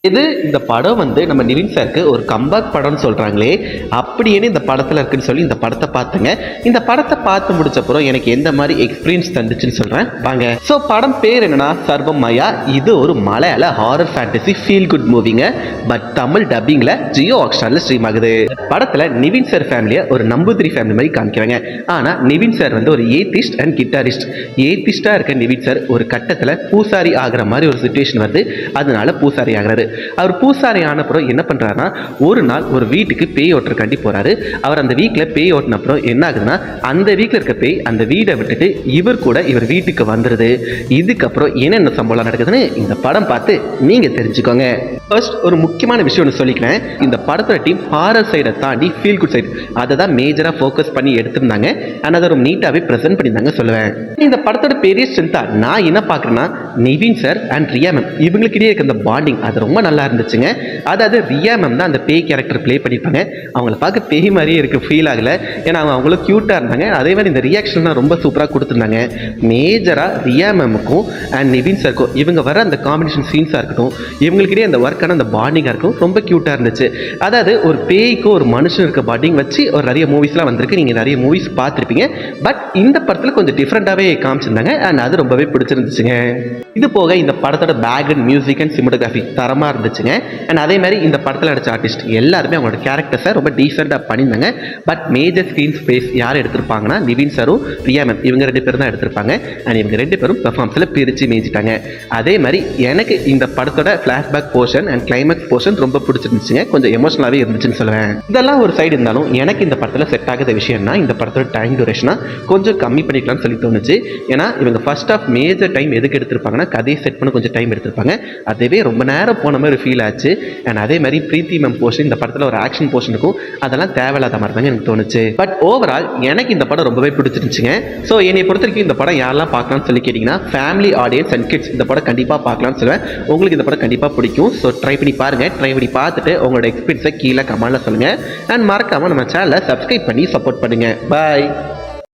இது இந்த படம் வந்து நம்ம நிவின் சாருக்கு ஒரு கம்பேக் படம்னு சொல்கிறாங்களே, அப்படியே இந்த படத்தில் இருக்குன்னு சொல்லி இந்த படத்தை பார்த்தேங்க. இந்த படத்தை பார்த்து முடிச்சப்புறம் எனக்கு எந்த மாதிரி எக்ஸ்பீரியன்ஸ் தந்துச்சுன்னு சொல்கிறேன் வாங்க. ஸோ படம் பேர் என்னன்னா சர்வம் மாயா. இது ஒரு மலையாள ஹாரர் ஃபேண்டசி ஃபீல் குட் மூவிங்க. பட் தமிழ் டப்பிங்கில் ஜியோ ஹாட்ஸ்டாரில் ஸ்ட்ரீம் ஆகுது. படத்தில் நிவின் சார் ஃபேமிலியை ஒரு நம்பூதிரி ஃபேமிலி மாதிரி காமிக்கிறாங்க. ஆனால் நிவின் சார் வந்து ஒரு ஏத்திஸ்ட் அண்ட் கிட்டாரிஸ்ட். ஏத்திஸ்டாக இருக்க நிவின் சார் ஒரு கட்டத்தில் பூசாரி ஆகிற மாதிரி ஒரு சுச்சுவேஷன் வருது. அதனால பூசாரி ஆகிறாரு. அவர் பூசாரி ஆனப்புறம் என்ன பண்றாருன்னா, ஒரு நாள் ஒரு வீட்டுக்கு பேய் ஓட்டுறக்காண்டி போறாரு. அவர் அந்த வீட்டில் பேய் ஓட்டின அப்புறம் என்ன ஆகுதுன்னா, அந்த வீட்டில் இருக்க பேய் அந்த வீடை விட்டுட்டு இவர் கூட இவர் வீட்டுக்கு வந்துடுது. இதுக்கப்புறம் என்னென்ன சம்பவம் நடக்குதுன்னு இந்த படம் பார்த்து நீங்க தெரிஞ்சுக்கோங்க. ஃபர்ஸ்ட் ஒரு முக்கியமான விஷயம் ஒன்று சொல்லிக்கிறேன். இந்த படத்தோட டீம் ஹாரர் சைடை தாண்டி ஃபீல் குட் சைடு அதை தான் மேஜராக ஃபோக்கஸ் பண்ணி எடுத்திருந்தாங்க. அண்ட் அதை ரொம்ப நீட்டாகவே ப்ரெசென்ட் பண்ணியிருந்தாங்க சொல்லுவேன். இந்த படத்தோட பெரிய ஸ்ட்ரென்த்தா நான் என்ன பார்க்குறேன்னா, Nivin sir and Riya ma'am இவங்களுக்கிடையே இருக்க அந்த பாண்டிங் அது ரொம்ப நல்லா இருந்துச்சுங்க. அதாவது ரியா மேம் தான் அந்த பேய் கேரக்டர் ப்ளே பண்ணியிருப்பாங்க. அவங்கள பார்க்க பேய் மாதிரியே இருக்கு, ஃபீல் ஆகலை. ஏன்னா அவங்களும் க்யூட்டாக இருந்தாங்க. அதே மாதிரி இந்த ரியாக்ஷன்லாம் ரொம்ப சூப்பராக கொடுத்துருந்தாங்க. மேஜராக ரியா மேமுக்கும் அண்ட் நிவின் சாருக்கும் இவங்க வர அந்த காம்பினேஷன் சீன்ஸாக இருக்கட்டும், இவங்களுக்கிடையே அந்த ஒர்க்கான அந்த பாண்டிங்காக இருக்கும், ரொம்ப க்யூட்டாக இருந்துச்சு. அதாவது ஒரு பேய்க்கும் ஒரு மனுஷன் இருக்க பாண்டிங் வச்சு ஒரு நிறைய மூவிஸ்லாம் வந்திருக்கு. நீங்கள் நிறைய மூவிஸ் பார்த்துருப்பீங்க. பட் இந்த படத்தில் கொஞ்சம் டிஃப்ரெண்ட்டாகவே காமிச்சிருந்தாங்க. அண்ட் அது ரொம்பவே பிடிச்சிருந்துச்சுங்க. இது போக இந்த படத்தோட background music and cinematography தரமாக இருந்துச்சுங்க. அண்ட் அதே மாதிரி இந்த படத்தில் நடிச்ச ஆர்டிஸ்ட் எல்லாருமே அவங்களோட கேரக்டர்ஸை ரொம்ப டீசெண்டாக பண்ணியிருந்தாங்க. பட் மேஜர் ஸ்க்ரீன் ஸ்பேஸ் யார் எடுத்திருப்பாங்கன்னா, நிவின் சாரும் ரியா மேம் இவங்க 2 பேரும் தான் எடுத்திருப்பாங்க. அண்ட் இவங்க 2 பேரும் பெர்ஃபார்மன்ஸில் பிரித்து மேய்ச்சிட்டாங்க. அதே மாதிரி எனக்கு இந்த படத்தோட flashback portion and climax portion ரொம்ப பிடிச்சிருந்துச்சுங்க. கொஞ்சம் எமோஷனலாகவே இருந்துச்சுன்னு சொல்லுவேன். இதெல்லாம் ஒரு சைடு இருந்தாலும் எனக்கு இந்த படத்தில் செட் ஆகாத விஷயம்னா, இந்த படத்தோட டைம் டியூரேஷனாக கொஞ்சம் கம்மி பண்ணிக்கலாம்னு சொல்லி தோணுச்சு. ஏன்னா இவங்க ஃபர்ஸ்ட் ஆஃப் மேஜர் டைம் எதுக்கு எடுத்திருப்பாங்கன்னா, கதையை செட் பண்ண கொஞ்சம் டைம் எடுத்திருப்பாங்க. அதுவே ரொம்ப நேரம் போன மாதிரி ஃபீல் ஆச்சு. அண்ட் அதே மாதிரி பிரீத்தி மேம் போர்ஷன் இந்த படத்தில் ஒரு ஆக்ஷன் போர்ஷன் இருக்கும், அதெல்லாம் தேவையில்லாத மாதிரி தாங்க எனக்கு தோணுச்சு. பட் ஓவரால் எனக்கு இந்த படம் ரொம்பவே பிடிச்சிருந்துச்சுங்க. ஸோ என்னை பொறுத்த வரைக்கும் இந்த படம் யாரெல்லாம் பார்க்கலாம்னு சொல்லி கேட்டிங்கன்னா, ஃபேமிலி ஆடியன்ஸ் அண்ட் கிட்ஸ் இந்த படம் கண்டிப்பாக பார்க்கலாம்னு சொல்லுவேன். உங்களுக்கு இந்த படம் கண்டிப்பாக பிடிக்கும். ஸோ ட்ரை பண்ணி பாருங்கள். ட்ரை பண்ணி பார்த்துட்டு உங்களோட எக்ஸ்பீரியன்ஸை கீழே கமெண்ட்டில் சொல்லுங்கள். அண்ட் மறக்காமல் நம்ம சேனலை சப்ஸ்கிரைப் பண்ணி சப்போர்ட் பண்ணுங்கள். பாய்.